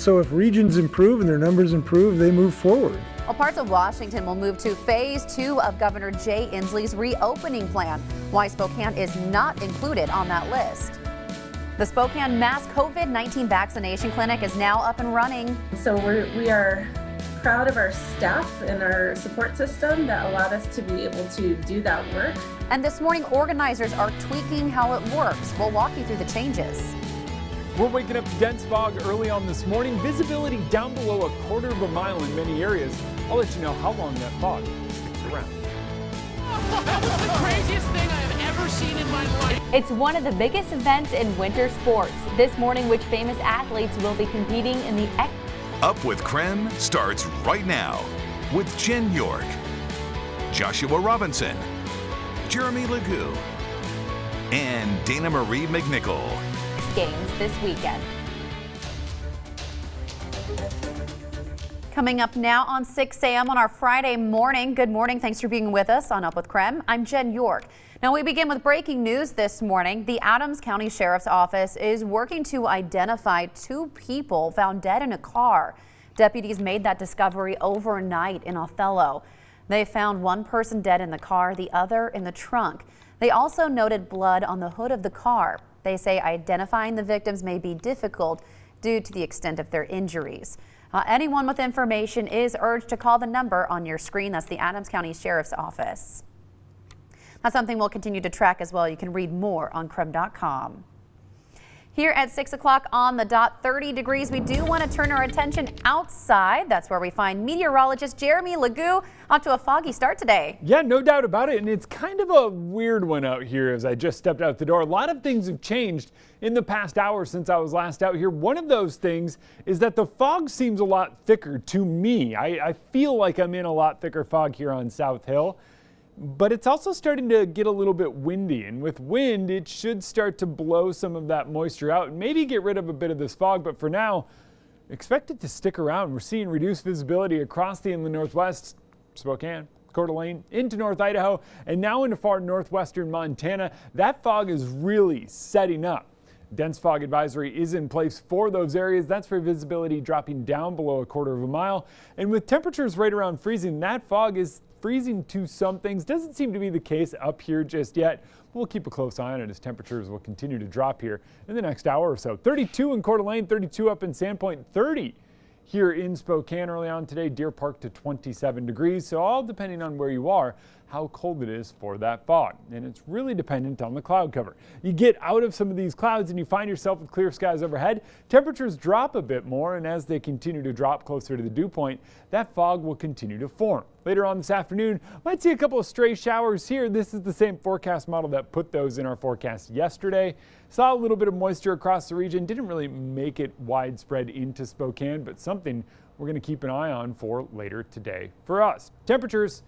so if regions improve and their numbers improve, they move forward. Well, parts of Washington will move to phase 2 of Governor Jay Inslee's reopening plan. Why Spokane is not included on that list. The Spokane Mass COVID-19 vaccination clinic is now up and running. So we are proud of our staff and our support system that allowed us to be able to do that work. And this morning, organizers are tweaking how it works. We'll walk you through the changes. We're waking up to dense fog early on this morning. Visibility down below a quarter of a mile in many areas. I'll let you know how long that fog sticks around. That was the craziest thing I have ever seen in my life. It's one of the biggest events in winter sports. This morning, which famous athletes will be competing in the Up with KREM starts right now with Jen York, Joshua Robinson, Jeremy Legoo, and Dana Marie McNichol. games this weekend. Coming up now on 6 a.m. on our Friday morning. Good morning. Thanks for being with us on Up with KREM. I'm Jen York. Now we begin with breaking news this morning. The Adams County Sheriff's Office is working to identify 2 people found dead in a car. Deputies made that discovery overnight in Othello. They found one person dead in the car, the other in the trunk. They also noted blood on the hood of the car. They say identifying the victims may be difficult due to the extent of their injuries. Anyone with information is urged to call the number on your screen. That's the Adams County Sheriff's Office. That's something we'll continue to track as well. You can read more on KREM.com. Here at 6 o'clock on the dot, 30 degrees. We do want to turn our attention outside. That's where we find meteorologist Jeremy Legoo. Off to a foggy start today. Yeah, no doubt about it. And it's kind of a weird one out here as I just stepped out the door. A lot of things have changed in the past hour since I was last out here. One of those things is that the fog seems a lot thicker to me. I feel like I'm in a lot thicker fog here on South Hill. But it's also starting to get a little bit windy, and with wind, it should start to blow some of that moisture out and maybe get rid of a bit of this fog. But for now, expect it to stick around. We're seeing reduced visibility across the inland northwest, Spokane, Coeur d'Alene, into North Idaho, and now into far northwestern Montana. That fog is really setting up. Dense fog advisory is in place for those areas. That's for visibility dropping down below a quarter of a mile. And with temperatures right around freezing, that fog is freezing to some things. Doesn't seem to be the case up here just yet. We'll keep a close eye on it as temperatures will continue to drop here in the next hour or so. 32 in Coeur d'Alene, 32 up in Sandpoint, 30 here in Spokane early on today. Deer Park to 27 degrees. So all depending on where you are, how cold it is for that fog. And it's really dependent on the cloud cover. You get out of some of these clouds and you find yourself with clear skies overhead. Temperatures drop a bit more, and as they continue to drop closer to the dew point, that fog will continue to form. Later on this afternoon, might see a couple of stray showers here. This is the same forecast model that put those in our forecast yesterday. Saw a little bit of moisture across the region. Didn't really make it widespread into Spokane, but something we're going to keep an eye on for later today for us. Temperatures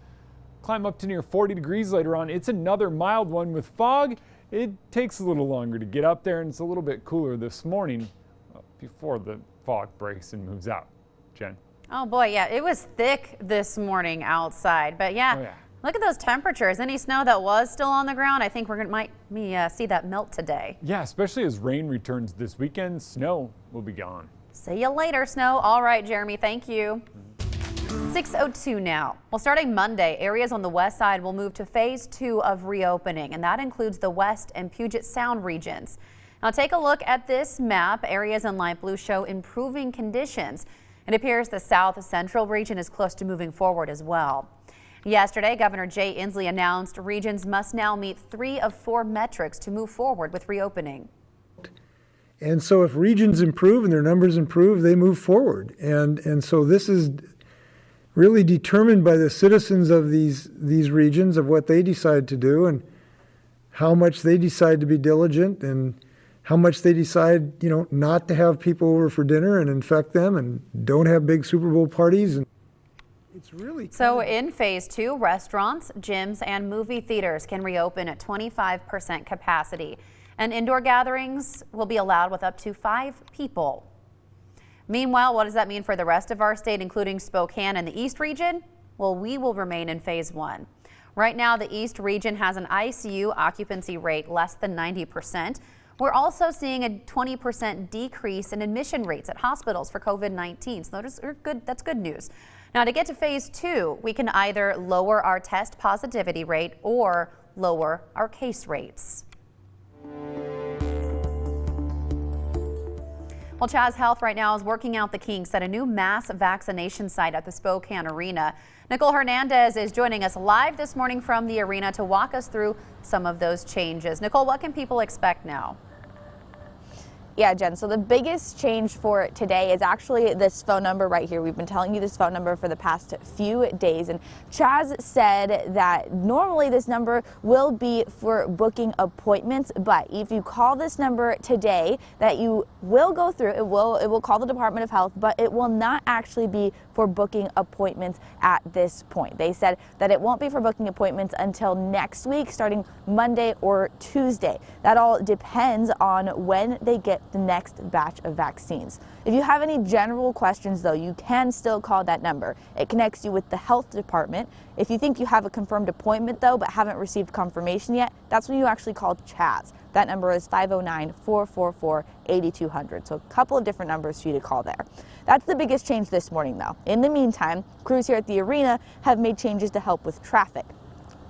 climb up to near 40 degrees later on. It's another mild one with fog. It takes a little longer to get up there, and it's a little bit cooler this morning before the fog breaks and moves out. Jen? Oh boy, yeah, it was thick this morning outside, but yeah. Look at those temperatures. Any snow that was still on the ground, I think might see that melt today. Yeah, especially as rain returns this weekend, snow will be gone. See you later, snow. All right, Jeremy, thank you. 6:02 now. Well, starting Monday, areas on the west side will move to phase 2 of reopening, and that includes the West and Puget Sound regions. Now take a look at this map. Areas in light blue show improving conditions. It appears the South Central region is close to moving forward as well. Yesterday, Governor Jay Inslee announced regions must now meet 3 of 4 metrics to move forward with reopening. And so if regions improve and their numbers improve, they move forward. And so this is really determined by the citizens of these regions, of what they decide to do and how much they decide to be diligent and how much they decide, not to have people over for dinner and infect them and don't have big Super Bowl parties. And it's really so in phase 2, restaurants, gyms, and movie theaters can reopen at 25% capacity, and indoor gatherings will be allowed with up to 5 people. Meanwhile, what does that mean for the rest of our state, including Spokane and the East region? Well, we will remain in phase 1. Right now, the East region has an ICU occupancy rate less than 90%, We're also seeing a 20% decrease in admission rates at hospitals for COVID-19. So that's good news. Now, to get to phase 2, we can either lower our test positivity rate or lower our case rates. Well, Chaz Health right now is working out the kinks at a new mass vaccination site at the Spokane Arena. Nicole Hernandez is joining us live this morning from the arena to walk us through some of those changes. Nicole, what can people expect now? Yeah, Jen, so the biggest change for today is actually this phone number right here. We've been telling you this phone number for the past few days, and Chaz said that normally this number will be for booking appointments, but if you call this number today, that you will go through, it will call the Department of Health, but it will not actually be for booking appointments at this point. They said that it won't be for booking appointments until next week, starting Monday or Tuesday. That all depends on when they get the next batch of vaccines. If you have any general questions, though, you can still call that number. It connects you with the health department. If you think you have a confirmed appointment, though, but haven't received confirmation yet, that's when you actually call Chaz. That number is 509-444-8200. So a couple of different numbers for you to call there. That's the biggest change this morning, though. In the meantime, crews here at the arena have made changes to help with traffic.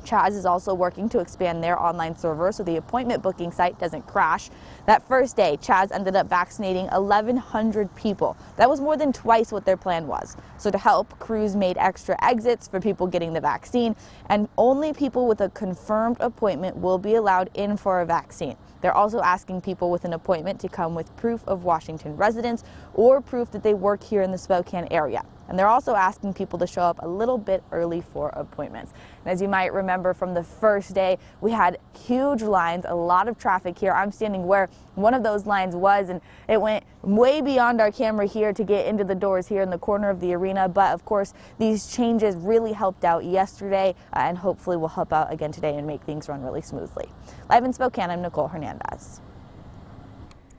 Chaz is also working to expand their online server so the appointment booking site doesn't crash. That first day, Chaz ended up vaccinating 1,100 people. That was more than twice what their plan was. So to help, crews made extra exits for people getting the vaccine, and only people with a confirmed appointment will be allowed in for a vaccine. They're also asking people with an appointment to come with proof of Washington residence or proof that they work here in the Spokane area. And they're also asking people to show up a little bit early for appointments. And as you might remember from the first day, we had huge lines, a lot of traffic here. I'm standing where one of those lines was, and it went way beyond our camera here to get into the doors here in the corner of the arena. But of course, these changes really helped out yesterday and hopefully will help out again today and make things run really smoothly. Live in Spokane, I'm Nicole Hernandez.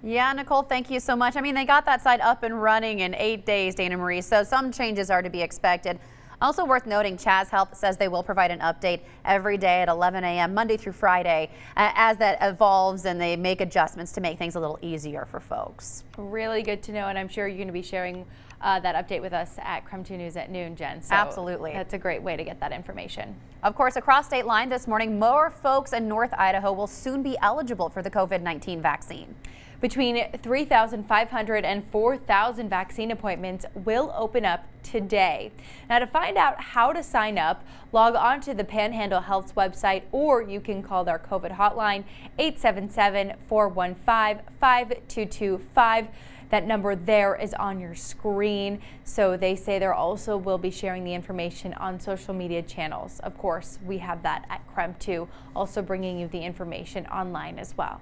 Yeah, Nicole, thank you so much. I mean, they got that site up and running in 8 days, Dana Marie, so some changes are to be expected. Also worth noting, Chaz Health says they will provide an update every day at 11 a.m. Monday through Friday as that evolves and they make adjustments to make things a little easier for folks. Really good to know, and I'm sure you're going to be sharing that update with us at KREM 2 News at noon, Jen. So absolutely. That's a great way to get that information. Of course, across state line this morning, more folks in North Idaho will soon be eligible for the COVID-19 vaccine. Between 3,500 and 4,000 vaccine appointments will open up today. Now, to find out how to sign up, log on to the Panhandle Health's website, or you can call their COVID hotline 877-415-5225. That number there is on your screen. So they say there also will be sharing the information on social media channels. Of course, we have that at KREM 2, also bringing you the information online as well.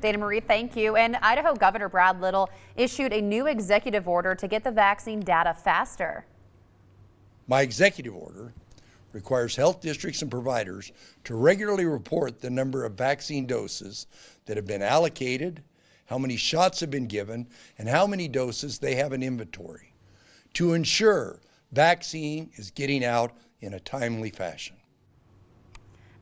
Dana Marie, thank you. And Idaho Governor Brad Little issued a new executive order to get the vaccine data faster. My executive order requires health districts and providers to regularly report the number of vaccine doses that have been allocated, how many shots have been given, and how many doses they have in inventory to ensure vaccine is getting out in a timely fashion.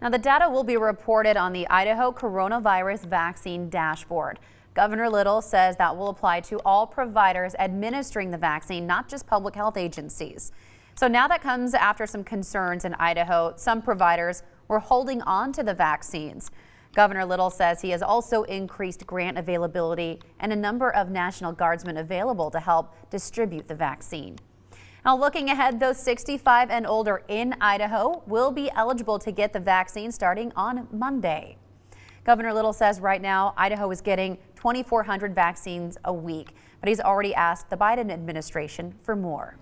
Now, the data will be reported on the Idaho Coronavirus Vaccine Dashboard. Governor Little says that will apply to all providers administering the vaccine, not just public health agencies. So now that comes after some concerns in Idaho. Some providers were holding on to the vaccines. Governor Little says he has also increased grant availability and a number of National Guardsmen available to help distribute the vaccine. Now, looking ahead, those 65 and older in Idaho will be eligible to get the vaccine starting on Monday. Governor Little says right now Idaho is getting 2,400 vaccines a week, but he's already asked the Biden administration for more.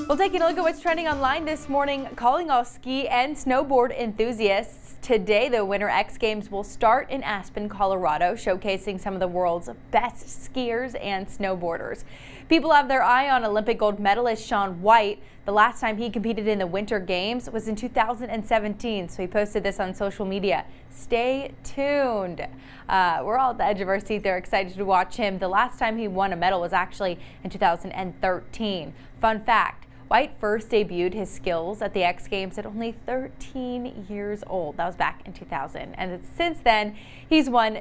Well, taking a look at what's trending online this morning, calling all ski and snowboard enthusiasts. Today, the Winter X Games will start in Aspen, Colorado, showcasing some of the world's best skiers and snowboarders. People have their eye on Olympic gold medalist Shaun White. The last time he competed in the Winter Games was in 2017, so he posted this on social media. Stay tuned. We're all at the edge of our seat. They're excited to watch him. The last time he won a medal was actually in 2013. Fun fact, White first debuted his skills at the X Games at only 13 years old. That was back in 2000. And since then, he's won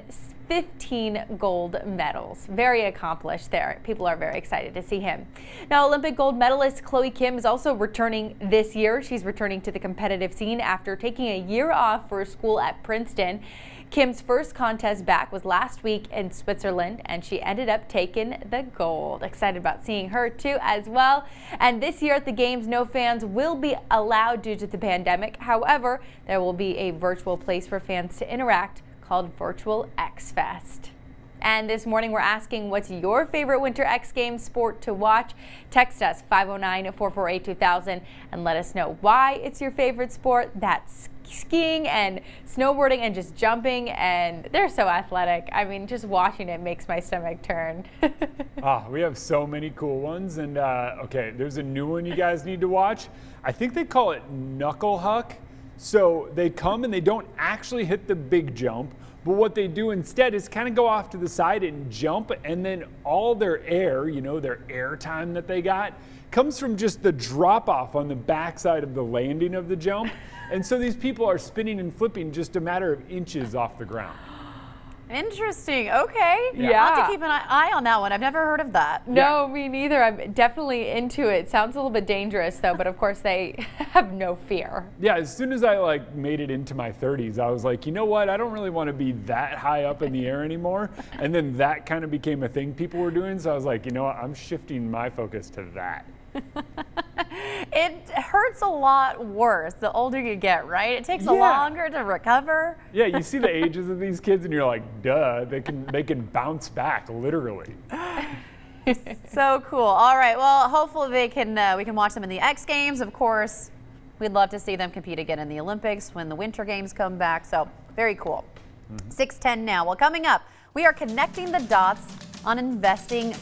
15 gold medals. Very accomplished there. People are very excited to see him. Now, Olympic gold medalist KREM is also returning this year. She's returning to the competitive scene after taking a year off for school at Princeton. Kim's first contest back was last week in Switzerland, and she ended up taking the gold. Excited about seeing her too as well. And this year at the Games, no fans will be allowed due to the pandemic. However, there will be a virtual place for fans to interact called Virtual X Fest. And this morning we're asking, what's your favorite Winter X Games sport to watch? Text us 509-448-2000 and let us know why it's your favorite sport. That's skiing and snowboarding and just jumping, and they're so athletic. I mean, just watching it makes my stomach turn. We have so many cool ones, and okay, there's a new one you guys need to watch. I think they call it knuckle huck. So they come and they don't actually hit the big jump, but what they do instead is kind of go off to the side and jump, and then all their air, their air time that they got, comes from just the drop off on the backside of the landing of the jump. And so these people are spinning and flipping just a matter of inches off the ground. Interesting. Okay. Yeah. I'll have to keep an eye on that one. I've never heard of that. No, me neither. I'm definitely into it. Sounds a little bit dangerous though, but of course they have no fear. Yeah, as soon as I made it into my 30s, I was like, you know what? I don't really want to be that high up in the air anymore. And then that kind of became a thing people were doing. So I was like, you know what? I'm shifting my focus to that. It hurts a lot worse the older you get, right? It takes longer to recover. Yeah, you see the ages of these kids and you're like, duh, they can bounce back, literally. So cool. All right, well, hopefully we can watch them in the X Games. Of course, we'd love to see them compete again in the Olympics when the Winter Games come back. So very cool. 6:10 now. Well, coming up, we are connecting the dots on investing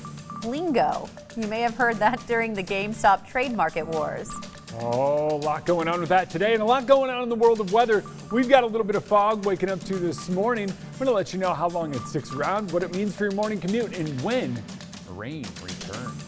lingo. You may have heard that during the GameStop trade market wars. Oh, a lot going on with that today and a lot going on in the world of weather. We've got a little bit of fog waking up to this morning. I'm going to let you know how long it sticks around, what it means for your morning commute, and when the rain returns.